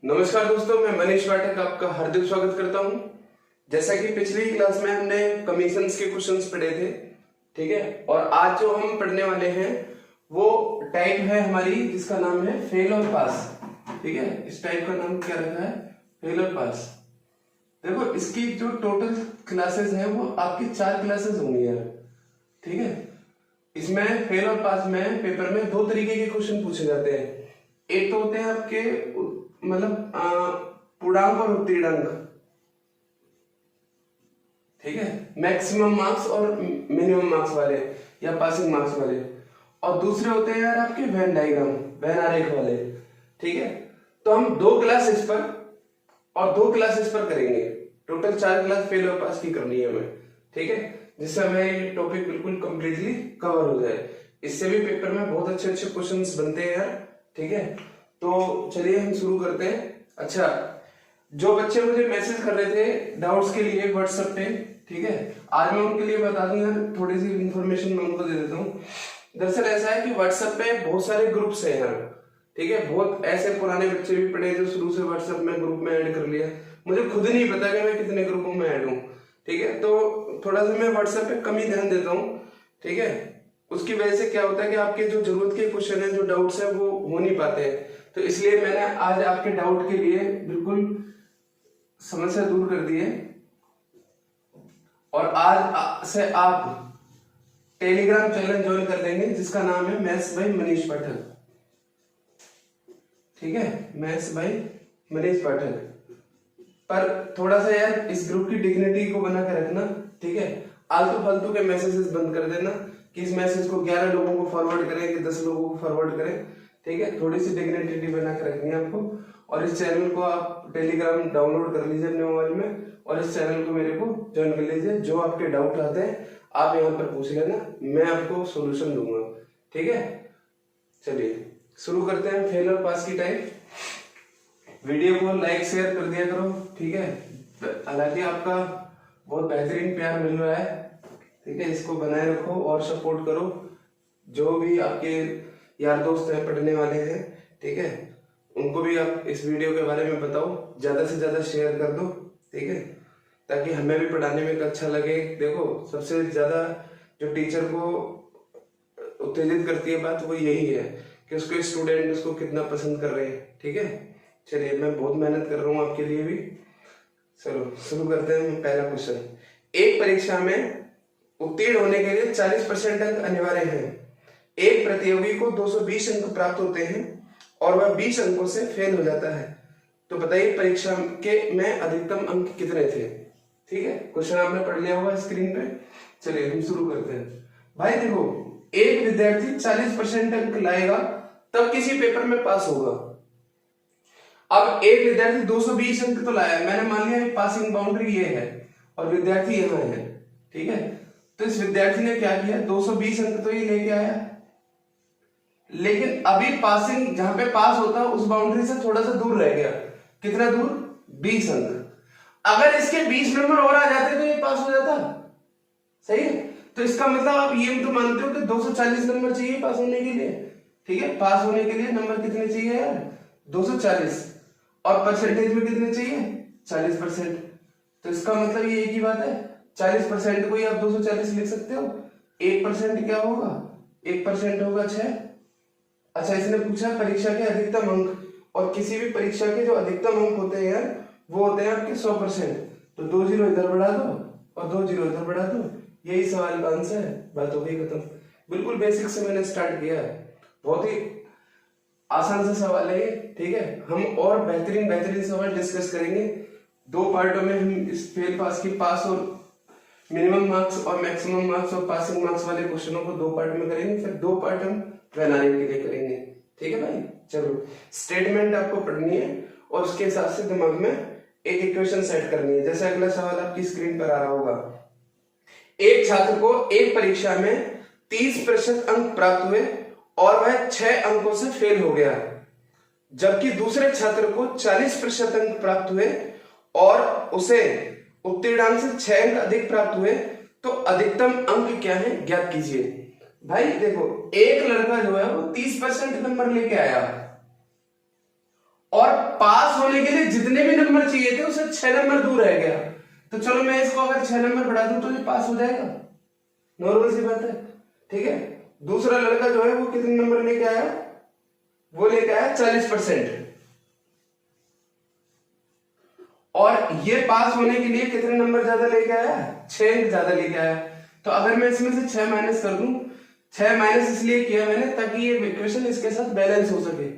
नमस्कार दोस्तों, मैं मनीष पाठक आपका हार्दिक स्वागत करता हूं। जैसा कि पिछली क्लास में हमने कमीशंस के क्वेश्चंस पढ़े थे, ठीक है। और आज जो हम पढ़ने वाले हैं वो टाइप है हमारी, जिसका नाम है फेल और पास, ठीक है। इस टाइप का नाम क्या रखा है? फेल और पास। देखो, इसकी जो टोटल क्लासेस हैं वो आपकी 4 क्लासेस होंगी यार, ठीक है। इसमें फेल और पास में पेपर में 2 तरीके के क्वेश्चन पूछे जाते हैं। एक तो होते हैं आपके मतलब पूर्णांक और उत्तीर्णांक, ठीक है, मैक्सिमम मार्क्स और मिनिमम मार्क्स वाले या पासिंग मार्क्स वाले। और दूसरे होते हैं यार आपके वेन डायग्राम, वेन आरेख वाले, ठीक है। तो हम 2 क्लास इस पर और 2 क्लास इस पर करेंगे। टोटल 4 क्लास फेल और पास की करनी है हमें, ठीक है, जिससे हमें ये टॉपिक बिल्कुल कंप्लीटली कवर हो जाए। इससे भी पेपर में बहुत अच्छे अच्छे क्वेश्चंस बनते हैं यार, ठीक है। तो चलिए हम शुरू करते हैं। अच्छा, जो बच्चे मुझे मैसेज कर रहे थे डाउट्स के लिए व्हाट्सएप पे, ठीक है, आज मैं उनके लिए बता दूं यार, थोड़ी सी इंफॉर्मेशन मैं उनको दे देता हूँ। दरअसल ऐसा है कि व्हाट्सएप पे बहुत सारे ग्रुप्स हैं यार, ठीक है। बहुत ऐसे पुराने बच्चे भी पढ़े जो शुरू से व्हाट्सएप में ग्रुप में ऐड कर लिया। मुझे खुद नहीं पता कि मैं कितने ग्रुपों में ऐड हूँ, ठीक है। तो थोड़ा सा मैं व्हाट्सएप पे कम ही ध्यान देता हूँ, ठीक है। उसकी वजह से क्या होता है कि आपके जो जरूरत के क्वेश्चन है, जो डाउट्स है, वो हो नहीं पाते हैं। तो इसलिए मैंने आज आपके डाउट के लिए बिल्कुल समस्या दूर कर दी है। और आज से आप टेलीग्राम चैनल ज्वाइन कर लेंगे जिसका नाम है मैथ्स बाय मनीष पाठक, ठीक है, मैथ्स बाय मनीष पाठक। पर थोड़ा सा यार इस ग्रुप की डिग्निटी को बना कर रखना, ठीक है। आलतू फालतू के मैसेजेस बंद कर देना कि इस मैसेज को 11 लोगों को फॉरवर्ड करें कि 10 लोगों को फॉरवर्ड करें, ठीक है। थोड़ी सी डिग्निटी बना कर रखनी है आपको। और इस चैनल को आप टेलीग्राम डाउनलोड कर लीजिए अपने मोबाइल में और इस चैनल को मेरे को ज्वाइन कर लीजिए। जो आपके डाउट आते हैं आप यहाँ पर पूछ लेना, मैं आपको सोल्यूशन दूंगा, ठीक है। चलिए शुरू करते हैं फेल और पास की टाइप। वीडियो को लाइक शेयर कर दिया करो, ठीक है। हालांकि आपका बहुत बेहतरीन प्यार मिल रहा है, ठीक है, इसको बनाए रखो और सपोर्ट करो। जो भी आपके यार दोस्त हैं, पढ़ने वाले हैं, ठीक है, उनको भी आप इस वीडियो के बारे में बताओ, ज्यादा से ज्यादा शेयर कर दो, ठीक है, ताकि हमें भी पढ़ाने में अच्छा लगे। देखो, सबसे ज्यादा जो टीचर को उत्तेजित करती है बात वो यही है कि उसके स्टूडेंट उसको कितना पसंद कर रहे हैं, ठीक है। चलिए, मैं बहुत मेहनत कर रहा हूँ आपके लिए भी। चलो शुरू करते हैं। पहला क्वेश्चन, एक परीक्षा में उत्तीर्ण होने के लिए 40% अंक अनिवार्य हैं। एक प्रतियोगी को 220 अंक प्राप्त होते हैं और वह 20 अंकों से फेल हो जाता है। तो बताइए परीक्षा के में अधिकतम अंक कितने थे? ठीक है, क्वेश्चन आपने पढ़ लिया होगा स्क्रीन पे। चलिए हम शुरू करते हैं। भाई देखो, एक विद्यार्थी 40% अंक लाएगा तब किसी पेपर में पास होगा। अब एक विद्यार्थी 220 अंक तो लाया, मैंने मान लिया पासिंग बाउंड्री ये है और विद्यार्थी यहाँ है, ठीक है। तो इस विद्यार्थी ने क्या किया, 220 अंक तो ये लेके आया, लेकिन अभी पासिंग जहां पे पास होता उस बाउंड्री से थोड़ा सा दूर रह गया। कितना दूर? 20 अंक। अगर इसके 20 नंबर और आ जाते तो ये पास हो जाता, सही है। तो इसका मतलब आप ये तो मानते हो कि 240 नंबर चाहिए पास होने के लिए, ठीक है। पास होने के लिए नंबर कितने चाहिए यार? 240। और परसेंटेज में कितने चाहिए? 40%। तो इसका मतलब ये एक ही बात है, 40% को ही आप 240 लिख सकते हो। 1% क्या होगा? 1% होगा 6। अच्छा, इसने पूछा परीक्षा के अधिकतम अंक, और किसी भी परीक्षा के जो अधिकतम अंक होते हैं यार वो होते हैं आपके 100%। तो 2 जीरो इधर बढ़ा दो और 2 जीरो इधर बढ़ा दो, यही सवाल का आंसर है। बात हो गई खत्म। बिल्कुल बेसिक से मैंने स्टार्ट किया है, बहुत ही आसान सा सवाल है ये, ठीक है। हम और बेहतरीन सवाल डिस्कस करेंगे 2 पार्टों में। हम इस फेल पास की पास और मिनिमम मार्क्स और मैक्सिमम मार्क्स और पासिंग मार्क्स वाले क्वेश्चनों को 2 पार्ट में करेंगे, फिर 2 पार्ट हम बनाने के लिए करेंगे, ठीक है भाई। चलो, स्टेटमेंट आपको पढ़नी है और उसके हिसाब से दिमाग में एक इक्वेशन सेट करनी है। जैसे अगला सवाल आपकी स्क्रीन पर आ रहा होगा, एक छात्र को एक परीक्षा में 30% अंक प्राप्त हुए और वह 6 अंकों से फेल हो गया, जबकि दूसरे छात्र को 40% अंक प्राप्त हुए और उसे उत्तीर्णांक से 6 अंक अधिक प्राप्त हुए। तो अधिकतम अंक क्या है, ज्ञात कीजिए। भाई देखो, एक लड़का जो है वो 30% नंबर लेके आया और पास होने के लिए जितने भी नंबर चाहिए थे उससे 6 नंबर दूर रह गया। तो चलो मैं इसको अगर 6 नंबर बढ़ा दूं तो ये पास हो जाएगा, नॉर्मल सी बात है। ठीक है, दूसरा लड़का जो है वो कितने नंबर लेके आया, वो लेके आया 40%, और ये पास होने के लिए कितने नंबर ज्यादा लेके आया, 6 ज्यादा लेके आया। तो अगर मैं इसमें से 6 माइनस कर दूं, 6 माइनस इसलिए किया मैंने ताकि ये इक्वेशन इसके साथ बैलेंस हो सके।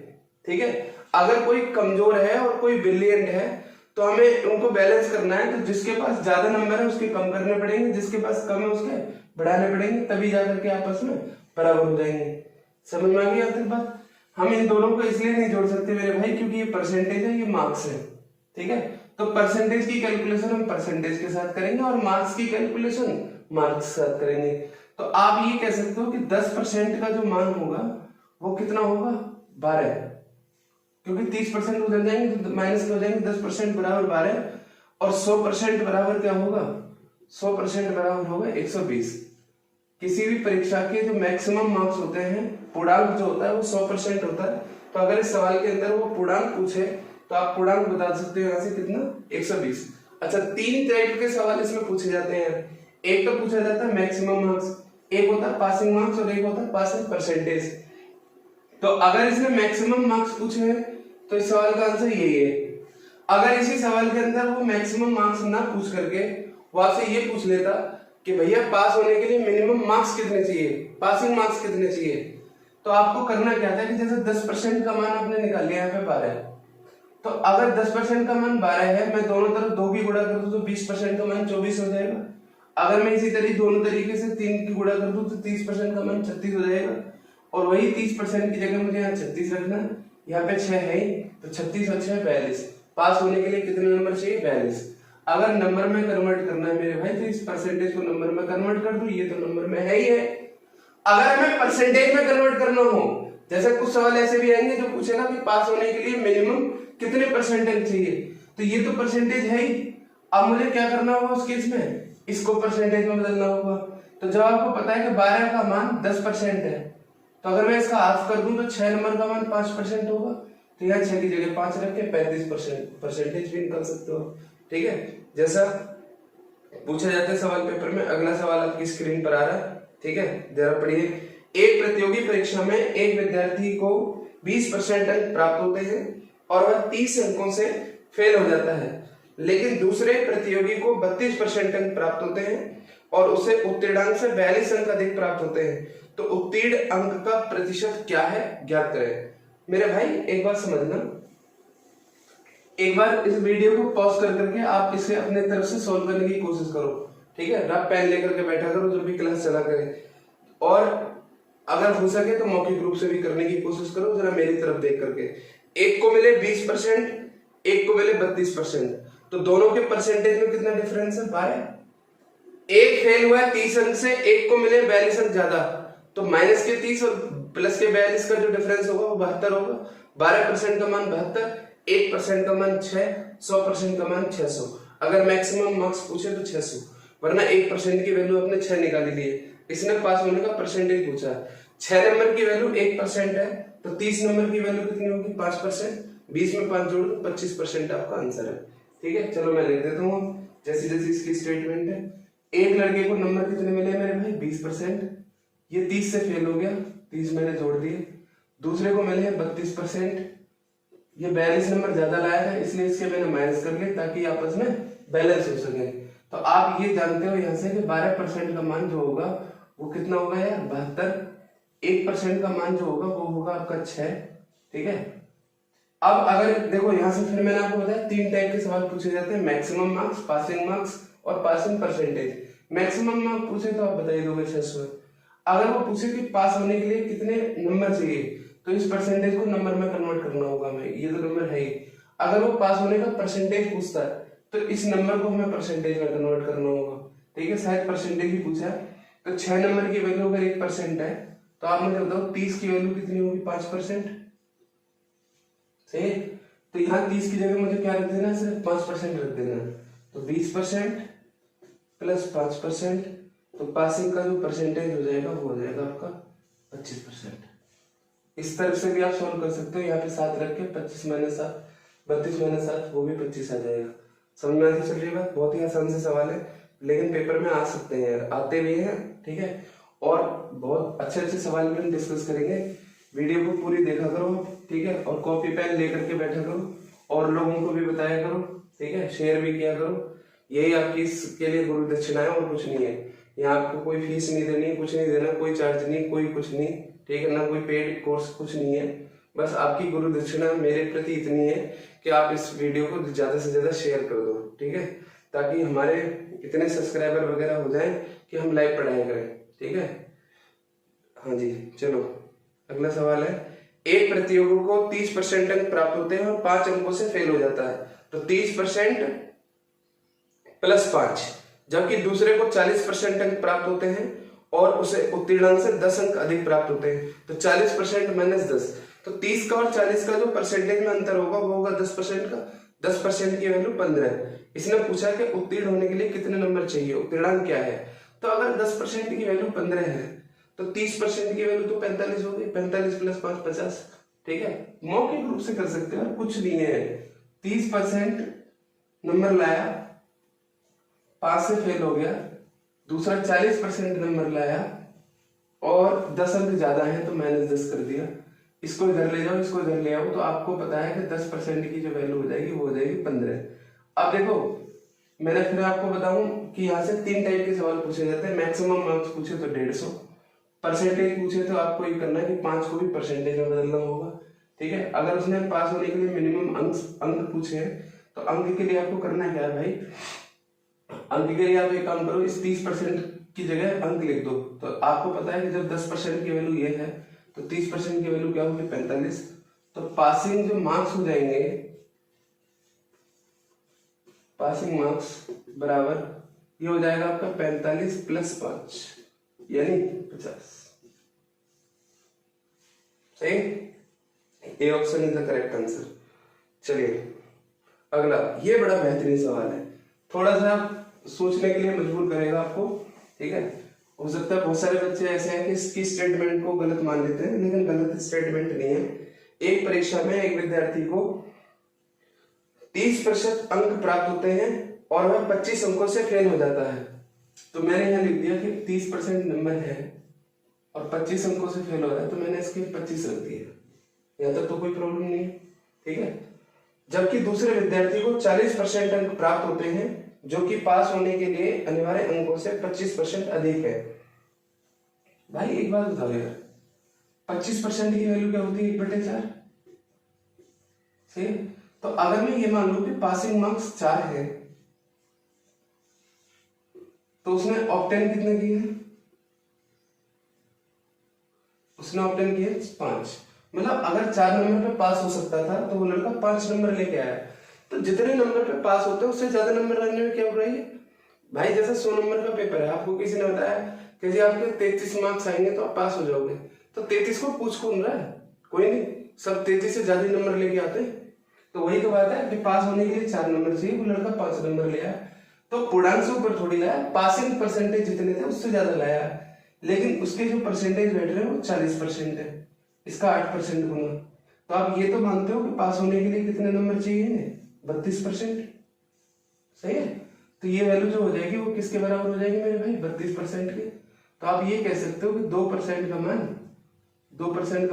ठीक है, अगर कोई कमजोर है और कोई ब्रिलियंट है तो हमें उनको बैलेंस करना है, तो जिसके पास ज्यादा नंबर है उसके कम करने पड़ेंगे, जिसके पास कम है उसके बढ़ाने पड़ेंगे, तभी जाकर के आपस में बराबर हो जाएंगे। समझ में आ गई अब तक बात? हम इन दोनों को इसलिए नहीं जोड़ सकते मेरे भाई क्योंकि ये परसेंटेज है, ये मार्क्स है। ठीक है, तो परसेंटेज की कैलकुलेशन हम परसेंटेज के साथ करेंगे और मार्क्स की कैलकुलेशन मार्क्स के साथ करेंगे। तो आप ये कह सकते हो कि 10% का जो मान होगा वो कितना होगा, 12, क्योंकि 30% उधर जाएंगे तो माइनस हो जाएंगे, 10% बराबर 12, और 100% बराबर क्या होगा, 100% बराबर होगा 120। किसी भी परीक्षा के जो मैक्सिमम मार्क्स होते हैं, पूर्णांक जो होता है वो 100% होता है। तो अगर इस सवाल के अंदर वो पूर्णांक पूछे तो आप पूर्णांक बता सकते हो यहाँ से कितना, 120। अच्छा, 3 टाइप के सवाल इसमें पूछे जाते हैं। एक तो पूछा जाता है मैक्सिमम मार्क्स, एक होता है पासिंग मार्क्स और एक होता है पासिंग परसेंटेज। तो अगर इसने मैक्सिमम मार्क्स पूछे हैं तो इस सवाल का आंसर यही है। अगर इसी सवाल के अंदर वो मैक्सिमम मार्क्स ना पूछ करके वो आपसे ये पूछ लेता कि भैया पास होने के लिए मिनिमम मार्क्स कितने चाहिए, पासिंग मार्क्स कितने चाहिए, तो आपको करना क्या था कि जैसे 10% का मान आपने निकाल लिया यहाँ पे 12, तो अगर 10% का मान 12 है, मैं दोनों तरफ 2 की गुणा कर दूं तो 20% का मान 24 हो जाएगा। अगर मैं इसी तरह दोनों तरीके से 3 की गुणा कर दूं तो 30% का मान 36 हो जाएगा, और वही 30% की जगह मुझे यहाँ 36 रखना है, यहाँ पे 6 है ही, तो 36 और 6 42। पास होने के लिए कितने नंबर चाहिए, 42। अगर नंबर में कन्वर्ट करना है मेरे भाई तो इस परसेंटेज को नंबर में कन्वर्ट कर दूं, ये तो नंबर में है ही है। अगर हमें परसेंटेज में कन्वर्ट करना हो, जैसे कुछ सवाल ऐसे भी आएंगे जो पूछेगा कि पास होने के लिए मिनिमम कितने परसेंटेज चाहिए, तो ये तो परसेंटेज है ही। अब मुझे क्या करना होगा उस केस में, इसको परसेंटेज में बदलना होगा। तो जब आपको पता है कि 12 का मान 10% है, तो अगर मैं इसका हाफ कर दूं तो 6 नंबर का मान 5% होगा, तो यहाँ 6 की जगह 5 रख के 35% परसेंटेज भी निकाल सकते हो। ठीक है, जैसा पूछा जाता है सवाल पेपर में। अगला सवाल आपकी स्क्रीन पर आ रहा है। ठीक है, जरा पढ़िए। एक प्रतियोगी परीक्षा में एक विद्यार्थी को 20% अंक प्राप्त होते हैं और वह 30 अंकों से फेल हो जाता है, लेकिन दूसरे प्रतियोगी को 32% अंक प्राप्त होते हैं और उसे उत्तीर्णांक से 42 अंक अधिक प्राप्त होते हैं। तो उत्तीर्ण अंक का प्रतिशत क्या है, ज्ञात करें। मेरे भाई एक बार समझना, एक बार इस वीडियो को पॉज कर करके आप इसे अपने तरफ से सॉल्व करने की कोशिश करो। ठीक है, रफ पेन लेकर के बैठा करो जब भी क्लास चला करे, और अगर हो सके तो मौखिक रूप से भी करने की कोशिश करो, जरा मेरी तरफ देख करके। एक को मिले 20%, एक को मिले 32%, तो दोनों के परसेंटेज में कितना डिफरेंस है, 12। एक फेल हुआ है 30 अंक से, एक को मिले 42 अंक ज्यादा, तो माइनस के 30 और प्लस के 42 का जो डिफरेंस होगा वो 72 होगा। 12% का मान 72, 1% का मान 6, 100% का मान 600। अगर मैक्सिमम मार्क्स पूछे तो 600, वरना 1% की वैल्यू अपने 6 निकाल लिए। इसने पास होने का परसेंटेज पूछा, 6 नंबर की वैल्यू 1% है, तो 30 नंबर की वैल्यू कितनी होगी, 5%। 20 में 5 जोड़ दो, 25% आपका आंसर है। ठीक है, चलो मैं लिख देता हूँ जैसी जैसी इसकी स्टेटमेंट है। एक लड़के को नंबर कितने मिले मेरे भाई, 20%, ये 30 से फेल हो गया, 30 मैंने जोड़ दिए। दूसरे को मिले 32%, ये 42 नंबर ज्यादा लाया है, इसलिए इसके मैंने माइनस कर लिए ताकि आपस में बैलेंस हो सके। तो आप ये जानते हो यहाँ से कि 12% का मान जो होगा वो कितना होगा यार, 72। 1% का मान जो होगा वो होगा आपका 6। ठीक है, अब अगर देखो यहाँ से फिर मैंने आपको बताया 3 टाइप के सवाल पूछे जाते हैं, मैक्सिमम मार्क्स, पासिंग मार्क्स और पासिंग परसेंटेज। मैक्सिमम मार्क्स पूछे तो आप बताइए दोगे 600। अगर वो पूछे कि पास होने के लिए कितने नंबर चाहिए, तो इस परसेंटेज को नंबर में कन्वर्ट करना होगा हमें, ये तो नंबर है ही। अगर वो पास होने का परसेंटेज पूछता है तो इस नंबर को हमें परसेंटेज में कन्वर्ट करना होगा। ठीक है, शायद परसेंटेज ही पूछा है। तो 6 नंबर की वैल्यू अगर 1% है तो आप मुझे बताओ 30 की वैल्यू कितनी होगी, 5%। सही, तो यहाँ 30 की जगह मुझे क्या रख देना है, सिर्फ 5% रख देना है। तो 20% प्लस 5%, तो पासिंग का जो परसेंटेज हो जाएगा वो हो जाएगा आपका 25%। इस तरफ से भी आप सॉल्व कर सकते हो, यहाँ पे 7 रख के 25 - 7 32 माइनस 7 वो भी 25 आ जाएगा। समझ में आती चल रही बात? बहुत ही आसान से सवाल है, लेकिन पेपर में आ सकते हैं यार, आते भी हैं, ठीक है। और बहुत अच्छे अच्छे सवाल भी हम डिस्कस करेंगे। वीडियो को पूरी देखा करो, ठीक है, और कॉपी पेन लेकर के बैठा करो और लोगों को भी बताया करो, ठीक है, शेयर भी किया करो। यही आपकी इसके लिए गुरु दक्षिणा है और कुछ नहीं है। यहाँ आपको कोई फीस नहीं देनी, कुछ नहीं देना, कोई चार्ज नहीं, कोई कुछ नहीं, ठीक है ना, कोई पेड कोर्स कुछ नहीं है। बस आपकी गुरु दक्षिणा मेरे प्रति इतनी है कि आप इस वीडियो को ज्यादा से ज्यादा शेयर कर दो, ठीक है, ताकि हमारे इतने सब्सक्राइबर वगैरह हो जाएं कि हम लाइव पढ़ाई करें, ठीक है। हाँ जी, चलो अगला सवाल है, एक प्रतियोगी को 30% अंक प्राप्त होते हैं और 5 अंकों से फेल हो जाता है, तो 30% प्लस 5, जबकि दूसरे को 40% अंक प्राप्त होते हैं और उसे उत्तीर्णांक से 10 अंक अधिक प्राप्त होते हैं, तो 40% माइनस 10, तो 30 का और 40 का जो परसेंटेज में अंतर होगा वो होगा 10% का। 10% की वैल्यू 15 है। इसने पूछा कि उत्तीर्ण होने के लिए कितने नंबर चाहिए, उत्तीर्णांक क्या है। तो अगर 10% की वैल्यू 15 है तो 30% की वैल्यू तो 45 होगी, 45 प्लस 5 50, ठीक है। मौखिक रूप से कर सकते हो, कुछ नहीं है। 30% नंबर लाया, 5 से फेल हो गया, दूसरा 40% नंबर लाया और 10 अंक ज्यादा है तो माइनस 10 कर दिया। इसको इधर ले जाओ, इसको इधर ले आओ, तो आपको पता है कि 10% की जो वैल्यू हो जाएगी वो हो जाएगी 15। अब देखो, मैंने फिर आपको बताऊं कि यहाँ से 3 टाइप के सवाल पूछे जाते हैं। मैक्सिमम मार्क्स पूछे तो 150, परसेंटेज पूछे तो आपको ये करना है कि 5 को भी परसेंटेज में बदलना होगा, ठीक है। अगर उसने पास होने के लिए मिनिमम अंक पूछे हैं तो अंक के लिए आपको करना क्या है भाई, अंक के लिए आप एक काम करो, इस 30% की जगह अंक लिख दो। तो आपको पता है कि जब 10% की वैल्यू ये है तो 30% की वैल्यू क्या होगी 45, तो पासिंग जो मार्क्स हो जाएंगे, पासिंग मार्क्स बराबर ये हो जाएगा आपका 45 प्लस 5 यानी 50। सही, A option is the correct answer. चलिए अगला, ये बड़ा बेहतरीन सवाल है, थोड़ा सा सोचने के लिए मजबूर करेगा आपको, ठीक है। हो सकता है बहुत सारे बच्चे ऐसे हैं कि इसकी स्टेटमेंट को गलत मान लेते हैं, लेकिन गलत स्टेटमेंट नहीं है। एक परीक्षा में एक विद्यार्थी को 30% अंक प्राप्त होते हैं और वह 25 अंकों से फेल हो जाता है। तो मैंने यहाँ लिख दिया कि 30% नंबर है और 25 अंकों से फेल हो रहा है, तो मैंने इसके 25 रख दिया। यहाँ तक तो कोई प्रॉब्लम नहीं है, ठीक है। जबकि दूसरे विद्यार्थी को 40% अंक प्राप्त होते हैं जो कि पास होने के लिए अनिवार्य अंकों से 25% अधिक है। भाई एक बात बताओ यार, 25% की वैल्यू क्या होती है 1/4? सही। तो अगर मैं ये मान लूं कि पासिंग मार्क्स 4 है तो उसने ऑब्टेन कितने किए हैं, उसने ऑब्टेन किए 5। मतलब अगर 4 नंबर पे पास हो सकता था तो वो लड़का 5 नंबर लेके आया। तो जितने नंबर पे पास होते हैं उससे ज्यादा नंबर लाने में क्या हो रहा है भाई। जैसे 100 नंबर का पेपर है, आपको किसी ने बताया कि जी आपके 33 मार्क्स आएंगे तो आप पास हो जाओगे, तो 33 को पूछ कौन रहा है, कोई नहीं, सब 33 से ज्यादा नंबर लेके आते हैं। तो वही तो बात है कि पास होने के लिए 4 नंबर चाहिए, वो लड़का 5 नंबर ले आया। तो पूर्णांक से ऊपर थोड़ी लाया, पासिंग परसेंटेज जितने थे उससे ज्यादा लाया, लेकिन उसके जो परसेंटेज बैठ रहे हैं वो 40% है, इसका 8% गुना। तो आप ये तो मानते हो कि पास होने के लिए कितने नंबर चाहिए, 32%। सही है। तो ये वैल्यू जो हो जाएगी वो किसके बराबर हो जाएगी मेरे भाई, 32% के। तो आप ये कह सकते हो कि 2% का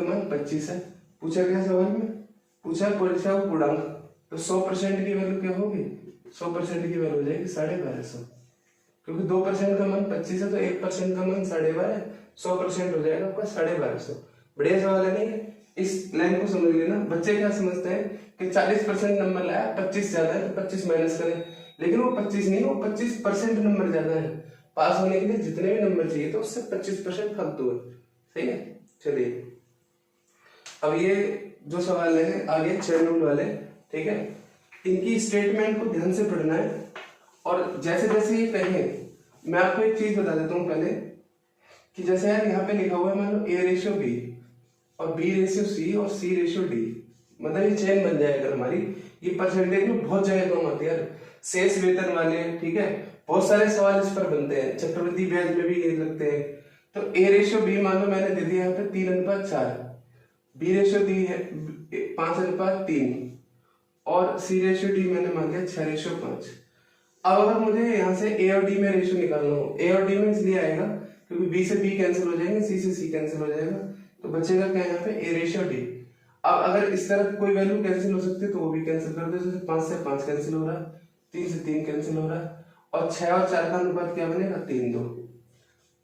मान 25 है। पूछा गया सवाल में, पूछा परीक्षा को पूर्णांक, तो 100% की वैल्यू क्या होगी, 100% की वैल्यू हो जाएगी 1250, क्योंकि 2% का मान 25 है तो 1% का मान 12.5, 100% हो जाएगा आपका 1250। बढ़िया सवाल है, नहीं है? इस लाइन को समझ लेना। बच्चे क्या समझते हैं कि 40% नंबर लाया, 25 ज्यादा है तो 25 माइनस करें, लेकिन वो 25 नहीं, वो 25% नंबर ज्यादा है। पास होने के लिए जितने भी नंबर चाहिए तो उससे 25% फालतू है। सही है। चलिए अब ये जो सवाल है आगे चैनल वाले, ठीक है, इनकी स्टेटमेंट को ध्यान से पढ़ना है। और जैसे जैसे ये कहें, मैं आपको एक चीज बता देता हूँ पहले कि जैसे यार यहाँ पे लिखा हुआ है मान लो A/B और B/C और C/D, मतलब ये चेन बन जाएगा हमारी। ये परसेंटेज में बहुत जगह काम आती है यार, शेष वेतन वाले, ठीक है, बहुत सारे सवाल इस पर बनते हैं, चक्रवृद्धि ब्याज में भी ये लगते हैं। तो A/B मान लो मैंने दे दिया यहाँ पे 3:4, B/D है 5:3, और सी रेशियो डी मैंने मान लिया 6:5। अब अगर मुझे यहाँ से ए और डी में रेशियो निकालना हो, ए और डी में इसलिए आएगा क्योंकि बी से बी कैंसिल हो जाएंगे, सी से सी कैंसिल हो जाएगा, तो बचेगा क्या यहाँ पे ए रेशियो डी। अब अगर इस तरफ कोई वैल्यू कैंसिल हो सकती है तो वो भी कैंसिल कर दो, जैसे 5 से 5 कैंसिल हो रहा है, 3 से 3 कैंसिल हो रहा है, और 6 और 4 का अनुपात क्या बनेगा 3:2।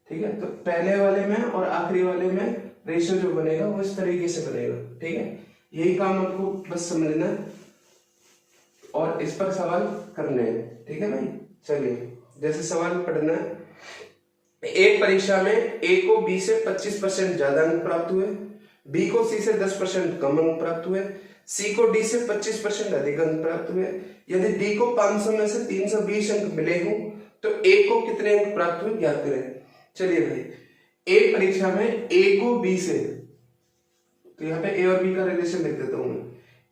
ठीक है, तो पहले वाले में और आखिरी वाले में रेशियो जो बनेगा वो इस तरीके से बनेगा। ठीक है, यही काम आपको बस समझना है और इस पर सवाल करने हैं। ठीक है भाई, चलिए जैसे सवाल पढ़ना है। एक परीक्षा में ए को बी से 25% ज्यादा अंक प्राप्त हुए, बी को सी से 10% कम अंक प्राप्त हुए, सी को डी से 25% अधिक अंक प्राप्त हुए। यदि डी को 500 में से 320 अंक मिले हों तो ए को कितने अंक प्राप्त हुए ज्ञात करें। चलिए भाई, एक परीक्षा में ए को बी से, तो यहाँ पे ए और बी का रिलेशन लिख देता हूं मैं,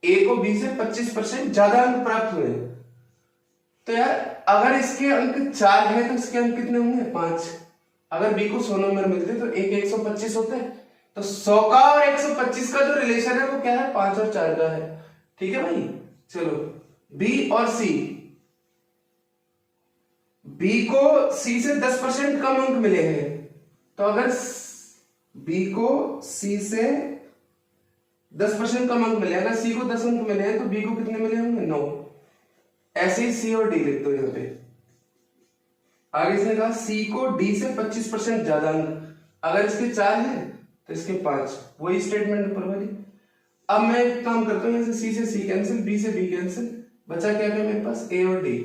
ए को बी से 25% ज्यादा अंक प्राप्त हुए, तो यार अगर इसके अंक 4 है तो इसके अंक कितने होंगे 5। अगर बी को 100 नंबर मिलते तो एक 125 होते हैं, तो 100 का और 125 का जो रिलेशन है वो क्या है 5 और 4 का है। ठीक है भाई, चलो बी और सी, बी को सी से 10% कम अंक मिले हैं, तो अगर बी को सी से 10% कम अंक मिले, अगर सी को 10 अंक मिले हैं तो बी को कितने मिले होंगे 9। ऐसे ही सी और डी लिख दो यहाँ पे। आगे इसने कहा सी को डी से 25% ज्यादा अंक, अगर इसके 4 है तो इसके 5, वही स्टेटमेंट ऊपर वाली। अब मैं एक काम करता हूँ, यहाँ से सी से सी कैंसिल, बी से बी कैंसिल, बचा क्या क्या मेरे पास ए और डी।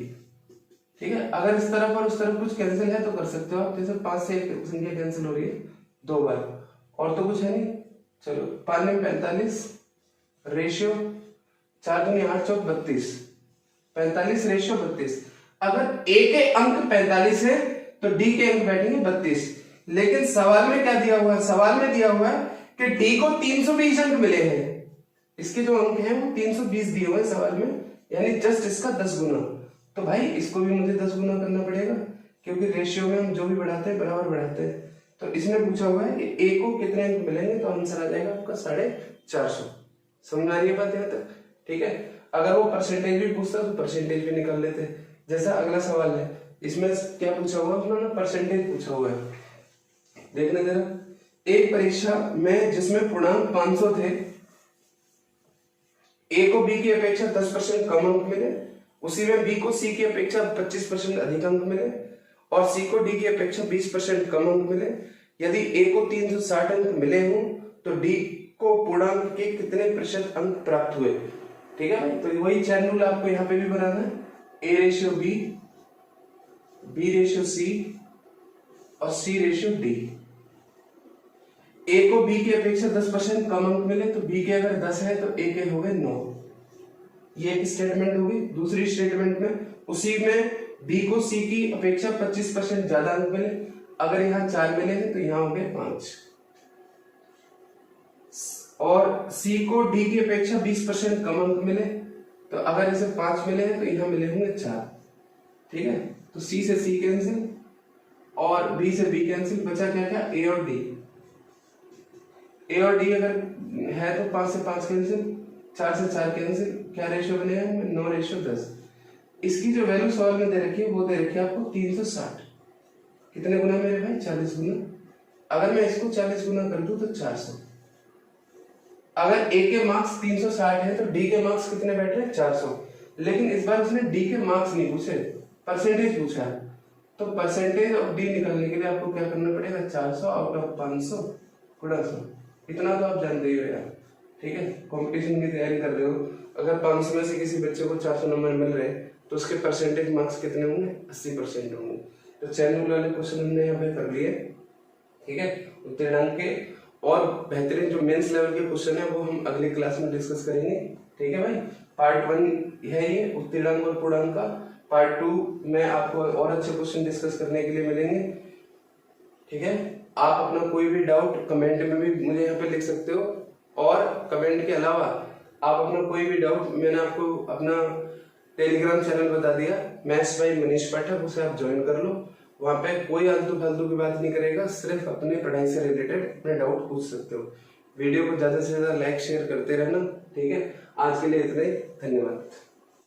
ठीक है, अगर इस तरफ और उस तरफ कुछ कैंसिल है तो कर सकते हो आप, जैसे 5 से एक संख्या कैंसिल हो रही है 2 बार, और तो कुछ है नहीं। चलो 5 में 45 रेशियो 4 दूनी 8 चौक 32, 45 रेशियो 32। अगर ए के अंक 45 है तो डी के अंक बैठेंगे 32, लेकिन सवाल में क्या दिया हुआ है, सवाल में दिया हुआ है कि डी को 320 अंक मिले हैं, इसके जो अंक हैं वो 320 दिए हुए हैं सवाल में, यानी जस्ट इसका 10 गुना। तो भाई इसको भी मुझे 10 गुना करना पड़ेगा, क्योंकि रेशियो में हम जो भी बढ़ाते हैं बराबर बढ़ाते हैं। तो इसने पूछा हुआ है कि ए को कितने अंक मिलेंगे, तो आंसर आ जाएगा आपका 450। समझ आ रही है बात यहाँ तक। ठीक है, अगर वो परसेंटेज भी पूछता तो परसेंटेज भी निकाल लेते। जैसा अगला सवाल है, इसमें क्या पूछा हुआ है, उन्होंने परसेंटेज पूछा हुआ है। देखने जरा, एक परीक्षा में जिसमें पूर्णांक 500 थे, ए को बी की अपेक्षा 10% कम अंक मिले, उसी में बी को सी की अपेक्षा 25% अधिक अंक मिले, और सी को डी की अपेक्षा 20% कम अंक मिले। यदि ए को 360 अंक मिले हों तो डी को पूर्णांक के कितने प्रतिशत अंक प्राप्त हुए। ठीक है, तो वही चैन रूल आपको यहाँ पे भी बनाना है, A ratio B, B ratio C और सी रेशियो डी। ए को बी की अपेक्षा 10% कम अंक मिले, तो बी के अगर 10 है तो ए के हो गए 9। ये एक स्टेटमेंट होगी। दूसरी स्टेटमेंट में उसी में बी को सी की अपेक्षा 25% ज्यादा अंक मिले, अगर यहाँ 4 मिले हैं तो यहाँ हो गए 5, और सी को डी की अपेक्षा 20% कम अंक मिले, तो अगर इसे 5 मिले हैं तो यहाँ मिले होंगे 4। ठीक है, तो सी से सी कैंसिल और बी से बी कैंसिल, बचा क्या क्या ए और डी। ए और डी अगर है तो 5 से 5 कैंसिल, 4 से 4 कैंसिल, क्या रेशियो बनेगा 9:10। इसकी जो वैल्यू सवाल में दे रखी है वो दे रखी है आपको 360। कितने गुना मेरे भाई 40 गुना। अगर मैं इसको 40 गुना कर दूं तो 400। अगर ए के मार्क्स 360 है तो डी के मार्क्स कितने बैठ रहे हैं 400, लेकिन इस बार उसने डी के मार्क्स नहीं पूछे, परसेंटेज पूछा है। तो परसेंटेज ऑफ डी निकालने के लिए आपको क्या करना पड़ेगा, 400 आउट ऑफ 500 गुणा 100। इतना तो आप जानते ही हो यार। ठीक है, कंपटीशन की तैयारी कर रहे हो, अगर 500 में से किसी बच्चे को 400 नंबर मिल रहे हैं तो उसके परसेंटेज मार्क्स कितने होंगे, 80% होंगे। तो चैन रूल वाले क्वेश्चन हमने यहाँ पे कर लिए। ठीक है, उत्तीर्णांक के और बेहतरीन जो मेंस लेवल के क्वेश्चन है वो हम अगली क्लास में डिस्कस करेंगे। ठीक है भाई, पार्ट 1 है ये उत्तीर्णांक और पूर्णांक का। पार्ट 2 में आपको और अच्छे क्वेश्चन डिस्कस करने के लिए मिलेंगे। ठीक है, आप अपना कोई भी डाउट कमेंट में भी मुझे यहाँ पे लिख सकते हो, और कमेंट के अलावा आप अपना कोई भी डाउट, मैंने आपको अपना टेलीग्राम चैनल बता दिया, मैथ्स बाय मनीष पाठक, उसे आप ज्वाइन कर लो। वहां पे कोई आलतू फालतू की बात नहीं करेगा, सिर्फ अपने पढ़ाई से रिलेटेड अपने डाउट पूछ सकते हो। वीडियो को ज्यादा से ज्यादा लाइक शेयर करते रहना, ठीक है। आज के लिए इतना ही, धन्यवाद।